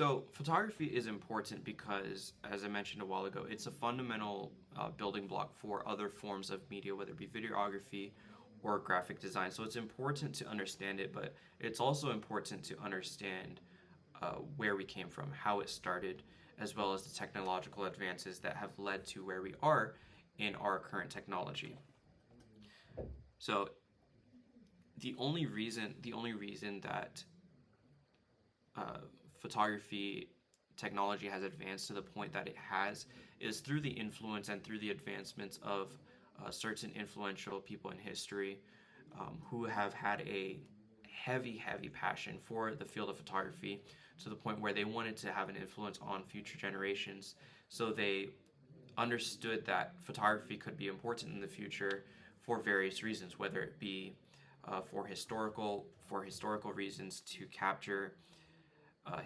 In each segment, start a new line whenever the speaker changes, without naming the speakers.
So, photography is important because, as I mentioned a while ago, it's a fundamental building block for other forms of media, whether it be videography or graphic design. So, it's important to understand it, but it's also important to understand where we came from, how it started, as well as the technological advances that have led to where we are in our current technology. So, the only reason that uh, photography technology has advanced to the point that it has is through the influence and through the advancements of certain influential people in history who have had a heavy passion for the field of photography to the point where they wanted to have an influence on future generations. So they understood that photography could be important in the future for various reasons, whether it be for historical reasons to capture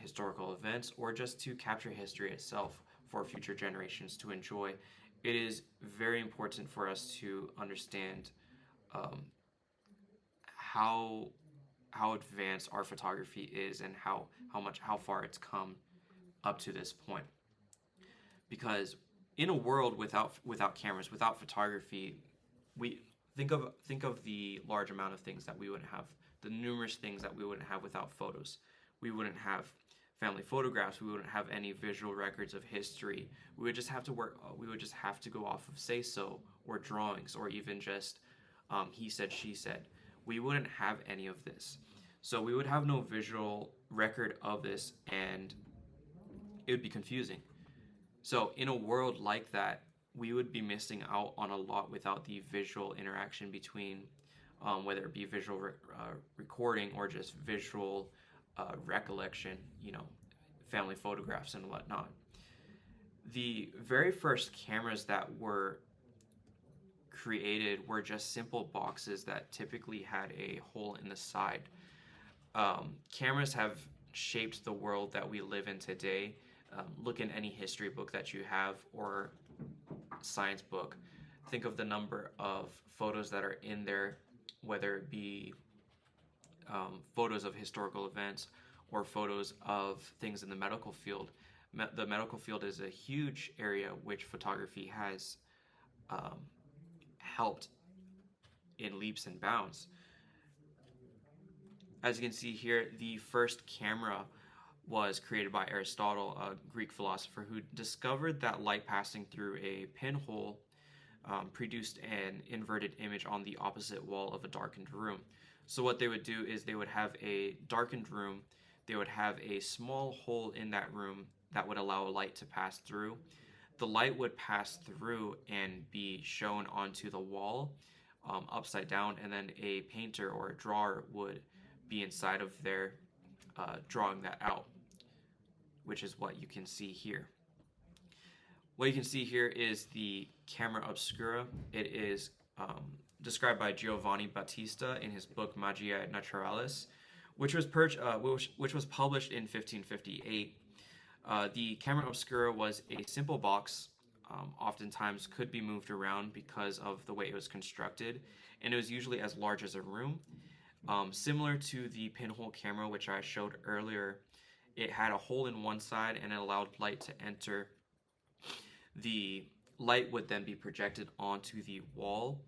historical events or just to capture history itself for future generations to enjoy. It is very important for us to understand um, how how advanced our photography is and how far it's come up to this point. Because in a world without cameras, without photography, we think of the large amount of things that we wouldn't have, the numerous things that we wouldn't have without photos. We wouldn't have family photographs. We wouldn't have any visual records of history. We would just have to work. We would just have to go off of say so or drawings or even just he said, she said. We wouldn't have any of this. So we would have no visual record of this, and it would be confusing. So, in a world like that, we would be missing out on a lot without the visual interaction between, whether it be visual recording or just visual recollection, family photographs and whatnot. The very first cameras that were created were just simple boxes that typically had a hole in the side. Cameras have shaped the world that we live in today. Look in any history book that you have or science book. Think of the number of photos that are in there, whether it be photos of historical events or photos of things in the medical field. The medical field is a huge area which photography has um, helped in leaps and bounds. As you can see here, the first camera was created by Aristotle, a Greek philosopher who discovered that light passing through a pinhole produced an inverted image on the opposite wall of a darkened room. So what they would do is they would have a darkened room, they would have a small hole in that room that would allow light to pass through. The light would pass through and be shown onto the wall upside down, and then a painter or a drawer would be inside of there drawing that out, which is what you can see here. What you can see here is the camera obscura. It is described by Giovanni Battista in his book Magia Naturalis, which was published in 1558. The camera obscura was a simple box, oftentimes could be moved around because of the way it was constructed, and it was usually as large as a room. Similar to the pinhole camera, which I showed earlier, it had a hole in one side and it allowed light to enter. The light would then be projected onto the wall,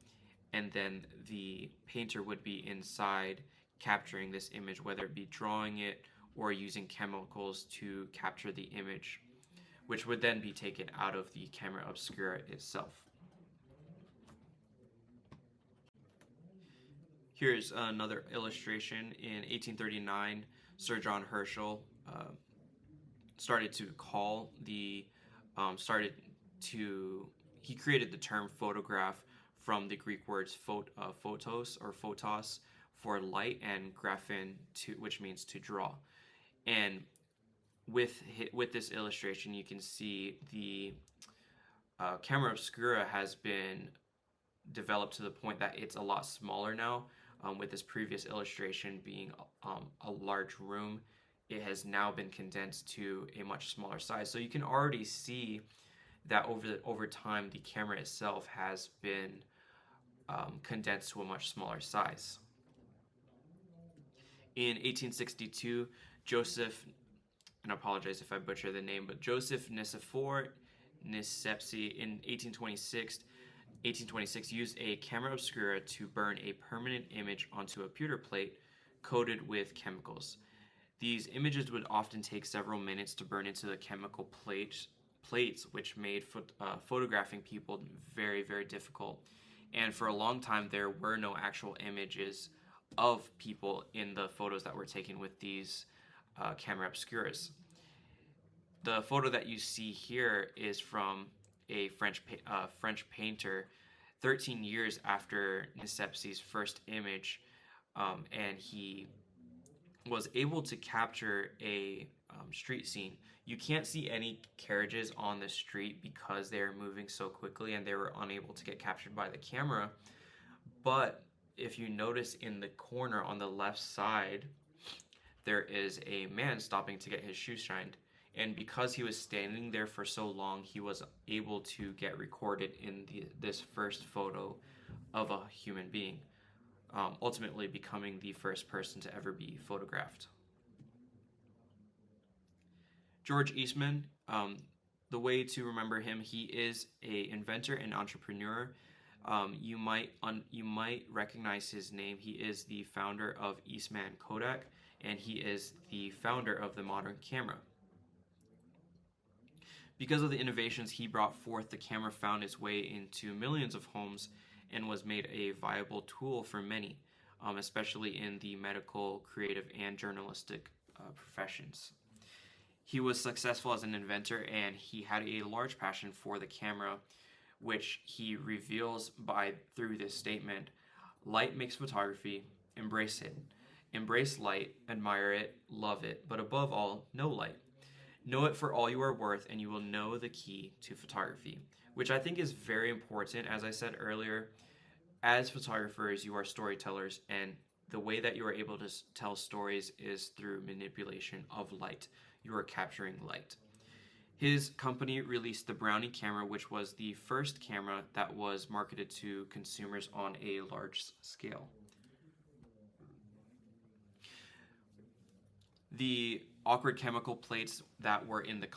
and then the painter would be inside capturing this image, whether it be drawing it or using chemicals to capture the image, which would then be taken out of the camera obscura itself. Here's another illustration. In 1839, Sir John Herschel started to call the started to he created the term photograph from the Greek words photos or photos for light and graphin which means to draw. And with this illustration, you can see the camera obscura has been developed to the point that it's a lot smaller now. With this previous illustration being a large room, it has now been condensed to a much smaller size. So you can already see that over time, the camera itself has been condensed to a much smaller size. In 1862, Joseph and I apologize if I butcher the name, but Joseph Nicephore Nicepce in 1826 used a camera obscura to burn a permanent image onto a pewter plate coated with chemicals. These images would often take several minutes to burn into the chemical plates, which made photographing people very, very difficult. And for a long time, there were no actual images of people in the photos that were taken with these camera obscuras. The photo that you see here is from a French painter 13 years after Nicepce's first image, and he was able to capture a street scene. You can't see any carriages on the street because they are moving so quickly and they were unable to get captured by the camera. But if you notice in the corner on the left side, there is a man stopping to get his shoes shined. And because he was standing there for so long, he was able to get recorded in this first photo of a human being, ultimately becoming the first person to ever be photographed. George Eastman, the way to remember him, he is an inventor and entrepreneur. You might recognize his name. He is the founder of Eastman Kodak, and he is the founder of the modern camera. Because of the innovations he brought forth, the camera found its way into millions of homes and was made a viable tool for many, especially in the medical, creative, and journalistic professions. He was successful as an inventor, and he had a large passion for the camera, which he reveals through this statement: "Light makes photography. Embrace it. Embrace light, admire it, love it, but above all, know light. Know it for all you are worth, and you will know the key to photography," which I think is very important. As I said earlier, as photographers, you are storytellers, and the way that you are able to tell stories is through manipulation of light. You are capturing light. His company released the Brownie camera, which was the first camera that was marketed to consumers on a large scale. The awkward chemical plates that were in the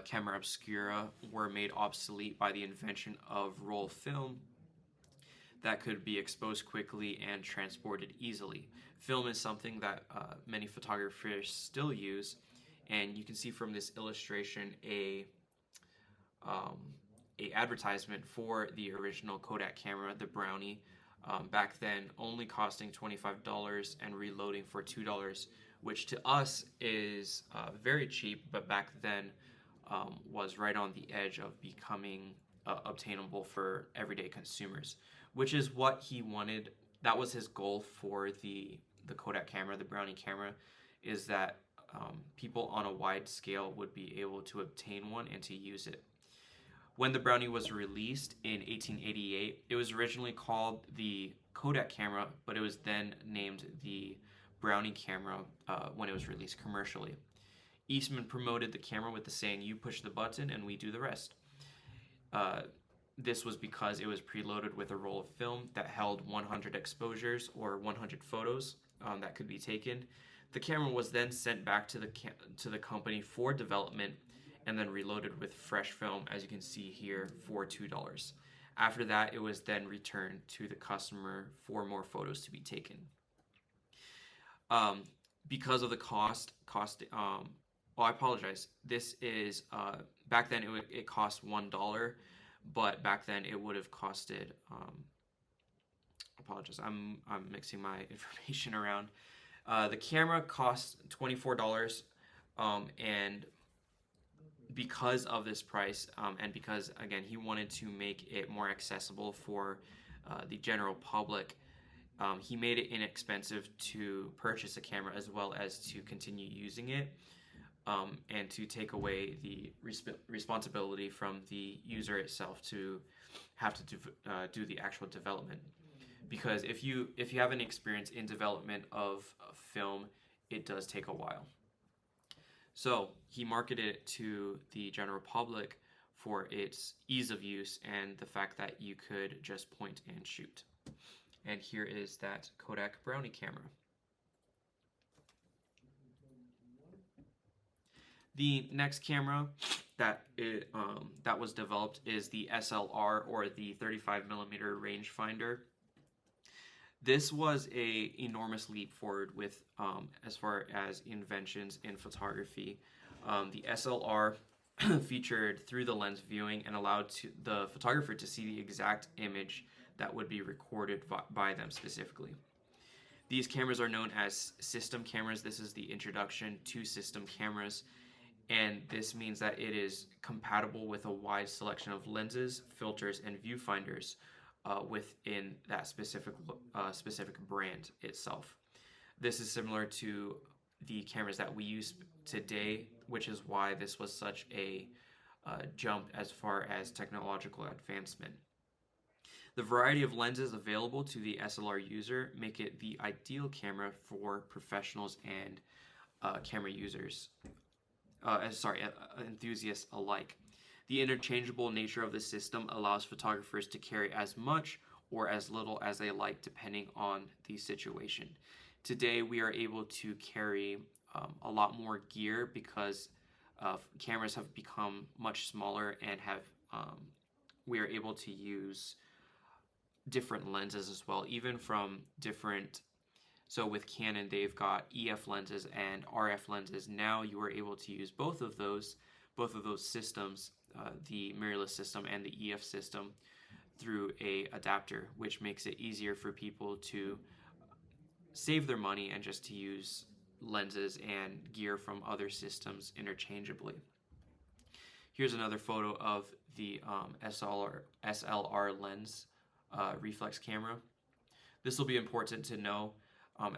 camera obscura were made obsolete by the invention of roll film that could be exposed quickly and transported easily. Film is something that many photographers still use, and you can see from this illustration a advertisement for the original Kodak camera, the Brownie, back then only costing $25 and reloading for $2, which to us is very cheap, but back then was right on the edge of becoming obtainable for everyday consumers, which is what he wanted. That was his goal for the Kodak camera, the Brownie camera, is that people on a wide scale would be able to obtain one and to use it. When the Brownie was released in 1888, it was originally called the Kodak camera, but it was then named the Brownie camera when it was released commercially. Eastman promoted the camera with the saying, "You push the button and we do the rest." This was because it was preloaded with a roll of film that held 100 exposures or 100 photos that could be taken. The camera was then sent back to the company for development and then reloaded with fresh film, as you can see here, for $2. After that, it was then returned to the customer for more photos to be taken. Because of the cost. I apologize. This is back then it cost $1, but back then it would have costed. Apologize. I'm mixing my information around. The camera cost $24, and because of this price, and because again he wanted to make it more accessible for the general public, he made it inexpensive to purchase a camera as well as to continue using it, and to take away the responsibility from the user itself to have to do the actual development. Because if you have any experience in development of film, it does take a while. So he marketed it to the general public for its ease of use and the fact that you could just point and shoot. And here is that Kodak Brownie camera. The next camera that was developed is the SLR, or the 35 millimeter rangefinder. This was a enormous leap forward with as far as inventions in photography. The SLR featured through the lens viewing and allowed the photographer to see the exact image that would be recorded by them specifically. These cameras are known as system cameras. This is the introduction to system cameras, and this means that it is compatible with a wide selection of lenses, filters, and viewfinders within that specific brand itself. This is similar to the cameras that we use today, which is why this was such a jump as far as technological advancement. The variety of lenses available to the SLR user make it the ideal camera for professionals and camera users, enthusiasts alike. The interchangeable nature of the system allows photographers to carry as much or as little as they like depending on the situation. Today we are able to carry a lot more gear because cameras have become much smaller and we are able to use different lenses as well, even from different. So with Canon, they've got EF lenses and RF lenses. Now you are able to use both of those systems, the mirrorless system and the EF system, through a adapter, which makes it easier for people to save their money and just to use lenses and gear from other systems interchangeably. Here's another photo of the SLR lens reflex camera. This will be important to know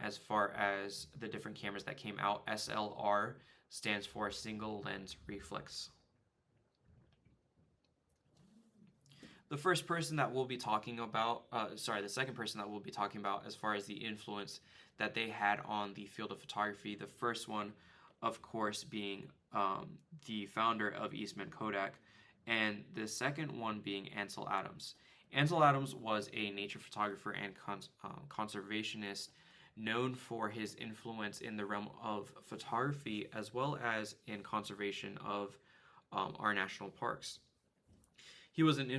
as far as the different cameras that came out. SLR stands for single lens reflex. The second person that we'll be talking about as far as the influence that they had on the field of photography, the first one, of course, being the founder of Eastman Kodak, and the second one being Ansel Adams. Ansel Adams was a nature photographer and conservationist known for his influence in the realm of photography as well as in conservation of our national parks. He was an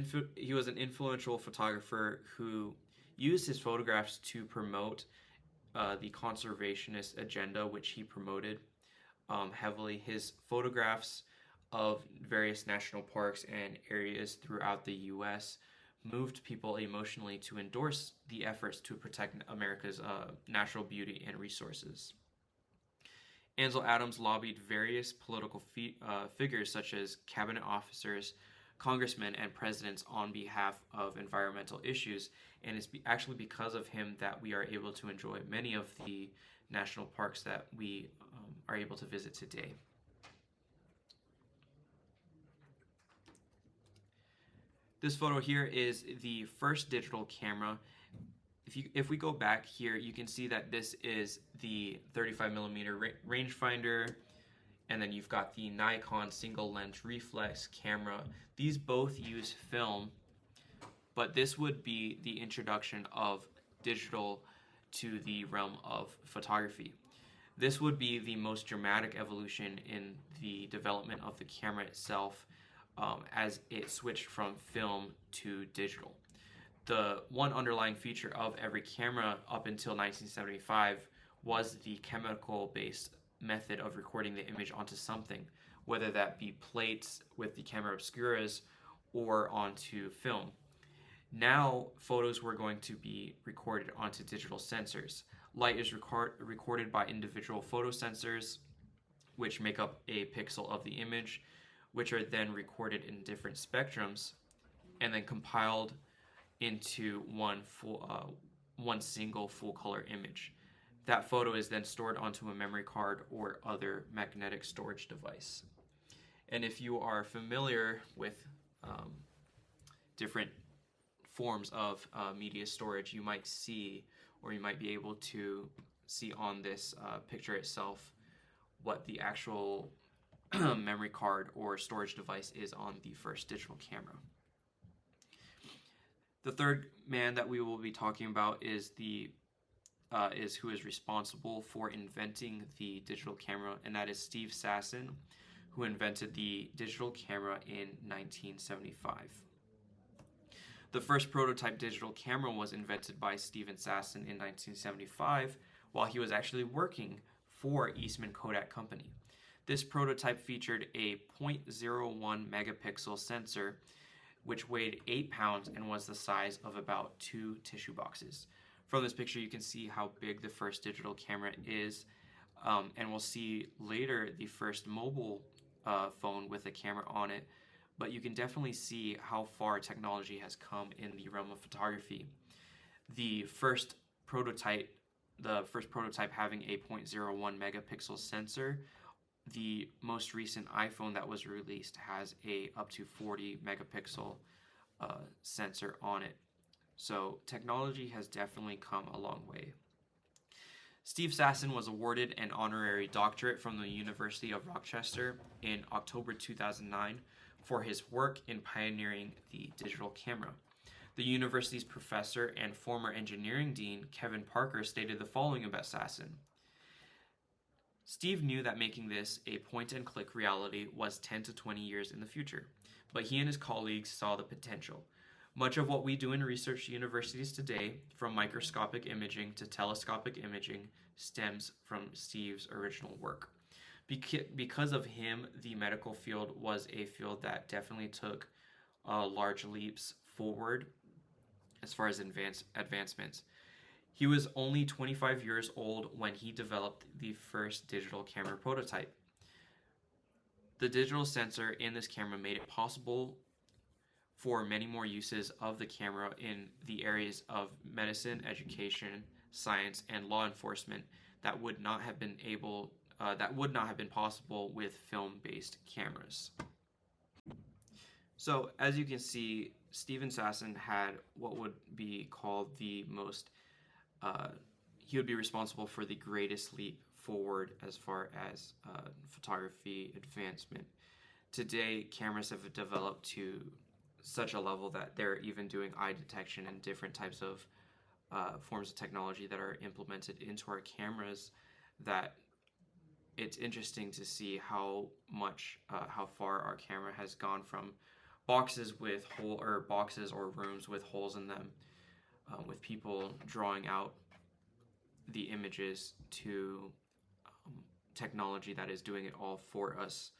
influential photographer who used his photographs to promote the conservationist agenda, which he promoted heavily. His photographs of various national parks and areas throughout the U.S. moved people emotionally to endorse the efforts to protect America's natural beauty and resources. Ansel Adams lobbied various political figures such as cabinet officers, congressmen, and presidents on behalf of environmental issues, and it's actually because of him that we are able to enjoy many of the national parks that we are able to visit today. This photo here is the first digital camera. If we go back here, you can see that this is the 35 millimeter rangefinder, and then you've got the Nikon single lens reflex camera. These both use film, but this would be the introduction of digital to the realm of photography. This would be the most dramatic evolution in the development of the camera itself, as it switched from film to digital. The one underlying feature of every camera up until 1975 was the chemical-based method of recording the image onto something, whether that be plates with the camera obscuras or onto film. Now, photos were going to be recorded onto digital sensors. Light is recorded by individual photosensors, which make up a pixel of the image, which are then recorded in different spectrums and then compiled into one single full color image. That photo is then stored onto a memory card or other magnetic storage device. And if you are familiar with different forms of media storage, you might see, or you might be able to see on this picture itself, what the actual memory card or storage device is on the first digital camera. The third man that we will be talking about is who is responsible for inventing the digital camera, and that is Steve Sasson, who invented the digital camera in 1975. The first prototype digital camera was invented by Steven Sasson in 1975 while he was actually working for Eastman Kodak Company. This prototype featured a 0.01 megapixel sensor which weighed 8 pounds and was the size of about 2 tissue boxes. From this picture, you can see how big the first digital camera is, and we'll see later the first mobile phone with a camera on it, but you can definitely see how far technology has come in the realm of photography. The first prototype having a 0.01 megapixel sensor. The most recent iPhone that was released has a up to 40 megapixel sensor on it. So technology has definitely come a long way. Steve Sasson was awarded an honorary doctorate from the University of Rochester in October 2009 for his work in pioneering the digital camera. The university's professor and former engineering dean, Kevin Parker, stated the following about Sasson. Steve knew that making this a point-and-click reality was 10 to 20 years in the future, but he and his colleagues saw the potential. Much of what we do in research universities today, from microscopic imaging to telescopic imaging, stems from Steve's original work. Because of him, the medical field was a field that definitely took large leaps forward as far as advancements. He was only 25 years old when he developed the first digital camera prototype. The digital sensor in this camera made it possible for many more uses of the camera in the areas of medicine, education, science, and law enforcement that would not have been possible with film-based cameras. So, as you can see, Steven Sasson had what would be called the most he would be responsible for the greatest leap forward as far as photography advancement. Today, cameras have developed to such a level that they're even doing eye detection and different types of forms of technology that are implemented into our cameras, that it's interesting to see how far our camera has gone from boxes or rooms with holes in them, with people drawing out the images, to technology that is doing it all for us.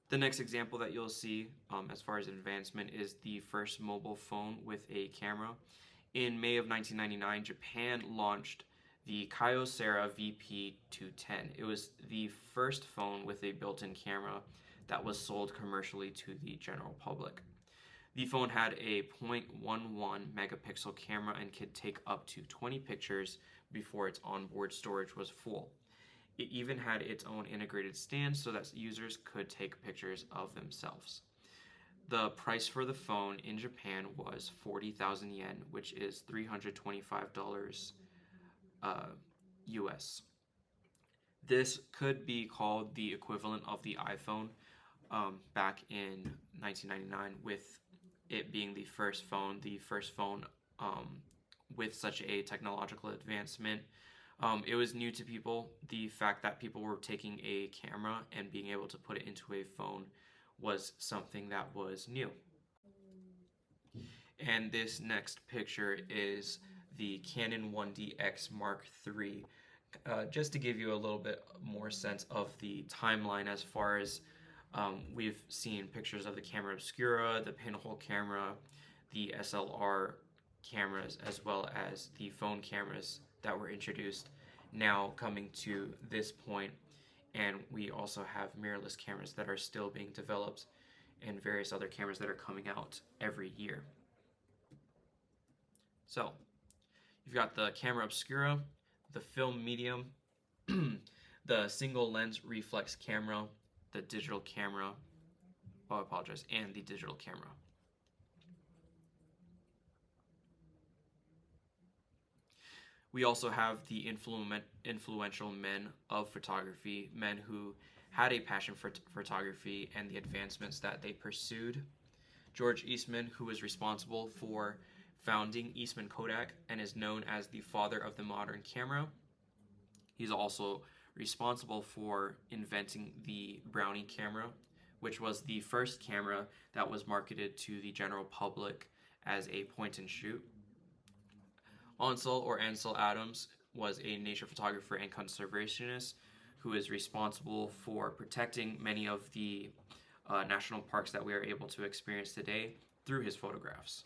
The next example that you'll see as far as advancement is the first mobile phone with a camera. In May of 1999, Japan launched the Kyocera VP210. It was the first phone with a built-in camera that was sold commercially to the general public. The phone had a 0.11 megapixel camera and could take up to 20 pictures before its onboard storage was full. It even had its own integrated stand so that users could take pictures of themselves. The price for the phone in Japan was 40,000 yen, which is $325 US. This could be called the equivalent of the iPhone back in 1999, with it being the first phone with such a technological advancement. It was new to people. The fact that people were taking a camera and being able to put it into a phone was something that was new. And this next picture is the Canon 1DX Mark III. Just to give you a little bit more sense of the timeline, as far as we've seen pictures of the camera obscura, the pinhole camera, the SLR cameras, as well as the phone cameras that were introduced, now coming to this point. And we also have mirrorless cameras that are still being developed, and various other cameras that are coming out every year. So, you've got the camera obscura, the film medium, the single lens reflex camera, the digital camera, and the digital camera. We also have the influential men of photography, men who had a passion for photography and the advancements that they pursued. George Eastman, who was responsible for founding Eastman Kodak and is known as the father of the modern camera. He's also responsible for inventing the Brownie camera, which was the first camera that was marketed to the general public as a point and shoot. Ansel Adams was a nature photographer and conservationist who is responsible for protecting many of the national parks that we are able to experience today through his photographs.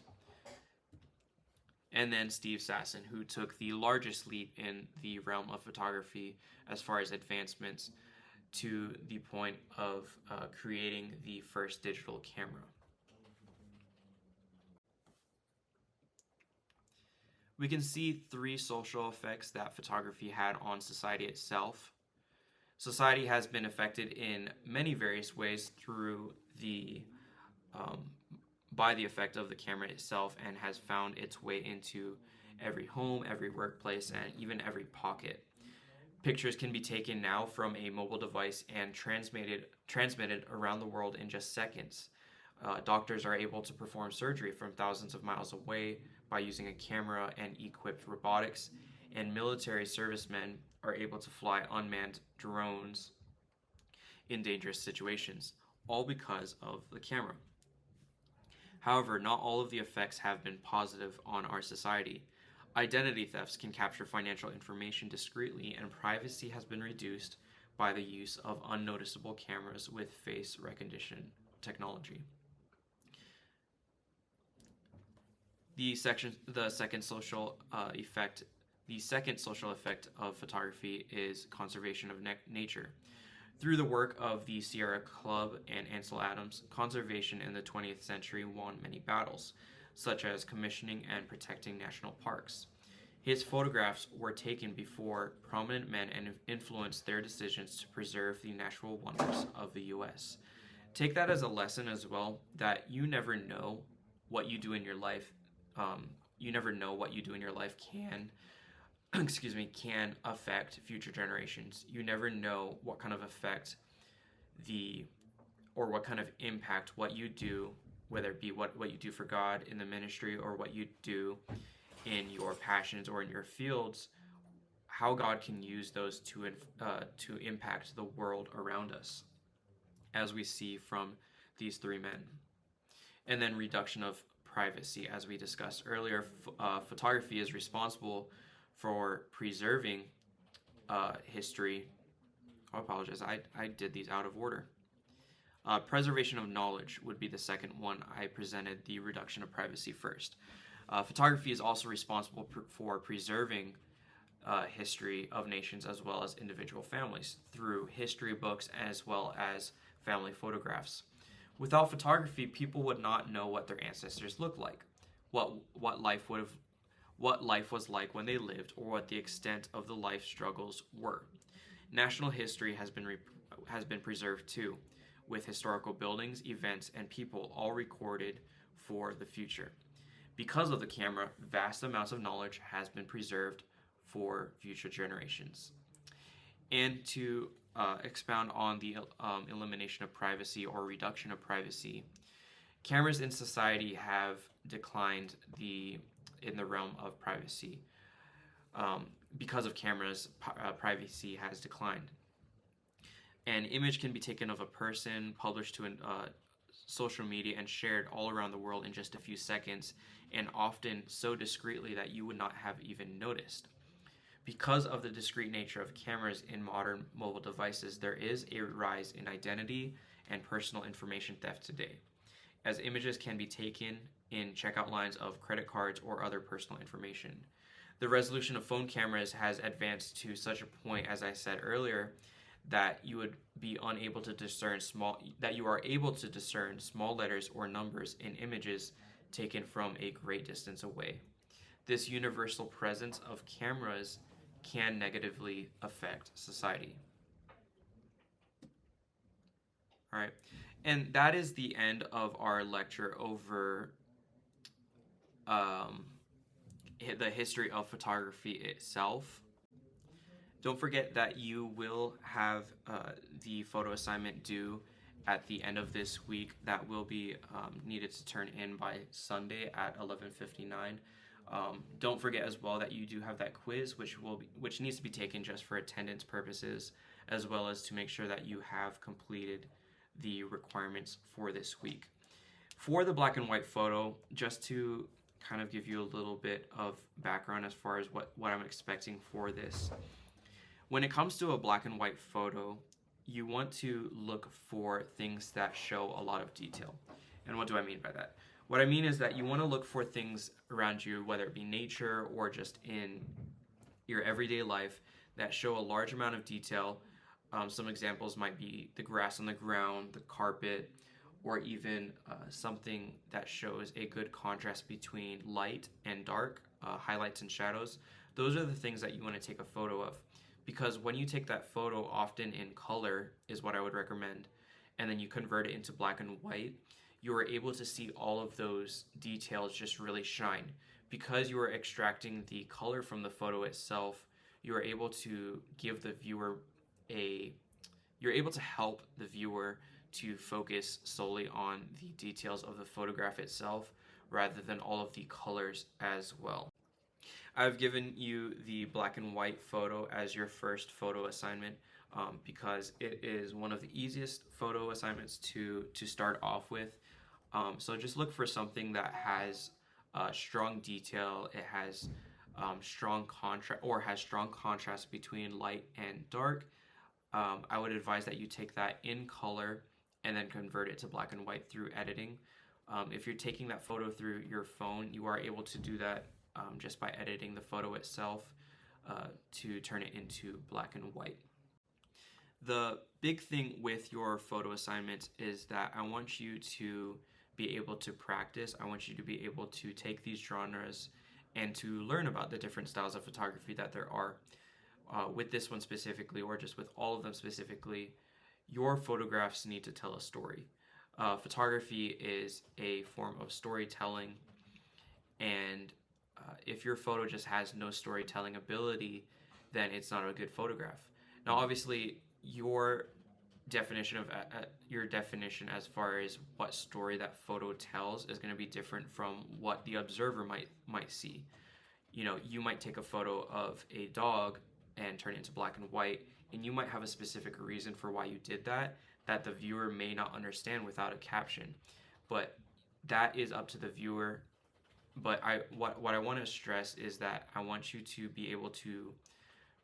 And then Steve Sasson, who took the largest leap in the realm of photography as far as advancements to the point of creating the first digital camera. We can see three social effects that photography had on society itself. Society has been affected in many various ways through by the effect of the camera itself, and has found its way into every home, every workplace, and even every pocket. Pictures can be taken now from a mobile device and transmitted around the world in just seconds. Doctors are able to perform surgery from thousands of miles away by using a camera and equipped robotics, and military servicemen are able to fly unmanned drones in dangerous situations, all because of the camera. However, not all of the effects have been positive on our society. Identity thefts can capture financial information discreetly, and privacy has been reduced by the use of unnoticeable cameras with face recognition technology. The second social effect of photography is conservation of nature. Through the work of the Sierra Club and Ansel Adams, conservation in the 20th century won many battles, such as commissioning and protecting national parks. His photographs were taken before prominent men and influenced their decisions to preserve the natural wonders of the U.S. Take that as a lesson as well, that you never know what you do in your life. Can can affect future generations. You never know what kind of effect what kind of impact what you do, whether it be what you do for God in the ministry, or what you do in your passions or in your fields, how God can use those to impact the world around us, as we see from these three men. And then reduction of privacy, as we discussed earlier. Photography is responsible for preserving history. I apologize, I did these out of order. Preservation of knowledge would be the second one. I presented the reduction of privacy first. Photography is also responsible for preserving history of nations as well as individual families through history books as well as family photographs. Without photography, people would not know what their ancestors looked like, what life was like when they lived, or what the extent of the life struggles were. National history has been preserved too, with historical buildings, events, and people all recorded for the future. Because of the camera, vast amounts of knowledge has been preserved for future generations. And to expound on the elimination of privacy or reduction of privacy, cameras in society have declined in the realm of privacy. Because of cameras, privacy has declined. An image can be taken of a person, published to social media, and shared all around the world in just a few seconds, and often so discreetly that you would not have even noticed. Because of the discreet nature of cameras in modern mobile devices, there is a rise in identity and personal information theft today, as images can be taken in checkout lines of credit cards or other personal information. The resolution of phone cameras has advanced to such a point, as I said earlier, that you would be unable to discern you are able to discern small letters or numbers in images taken from a great distance away. This universal presence of cameras can negatively affect society. All right, and that is the end of our lecture over the history of photography itself. Don't forget that you will have the photo assignment due at the end of this week that will be needed to turn in by Sunday at 11:59. Don't forget as well that you do have that quiz, which needs to be taken just for attendance purposes, as well as to make sure that you have completed the requirements for this week. For the black and white photo, just to kind of give you a little bit of background as far as what I'm expecting for this. When it comes to a black and white photo, you want to look for things that show a lot of detail. And what do I mean by that? What I mean is that you want to look for things around you, whether it be nature or just in your everyday life, that show a large amount of detail. Some examples might be the grass on the ground, the carpet, or even something that shows a good contrast between light and dark, highlights and shadows. Those are the things that you want to take a photo of, because when you take that photo, often in color is what I would recommend, and then you convert it into black and white, you are able to see all of those details just really shine. Because you are extracting the color from the photo itself, you are able to give the viewer you're able to help the viewer to focus solely on the details of the photograph itself rather than all of the colors as well. I've given you the black and white photo as your first photo assignment because it is one of the easiest photo assignments to start off with. So just look for something that has strong detail. It has strong contrast between light and dark. I would advise that you take that in color and then convert it to black and white through editing. If you're taking that photo through your phone, you are able to do that just by editing the photo itself to turn it into black and white. The big thing with your photo assignments is that I want you to be able to practice. I want you to be able to take these genres and to learn about the different styles of photography that there are. With this one specifically, or just with all of them specifically, your photographs need to tell a story. Photography is a form of storytelling, and if your photo just has no storytelling ability, then it's not a good photograph. Now, obviously, your definition as far as what story that photo tells is going to be different from what the observer might see. You know, you might take a photo of a dog and turn it into black and white, and you might have a specific reason for why you did that the viewer may not understand without a caption. But that is up to the viewer. But what I want to stress is that I want you to be able to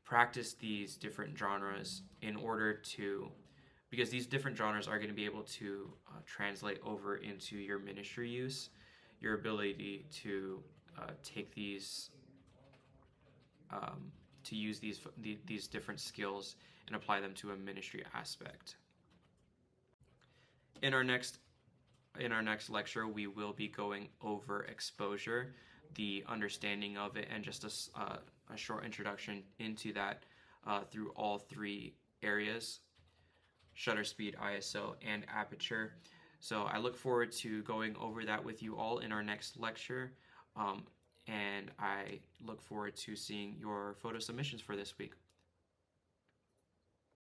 practice these different genres because these different genres are going to be able to translate over into your ministry use, your ability to take these to use these different skills and apply them to a ministry aspect. In our next lecture, we will be going over exposure, the understanding of it, and just a short introduction into that through all three areas: shutter speed, ISO, and aperture. So I look forward to going over that with you all in our next lecture. And I look forward to seeing your photo submissions for this week.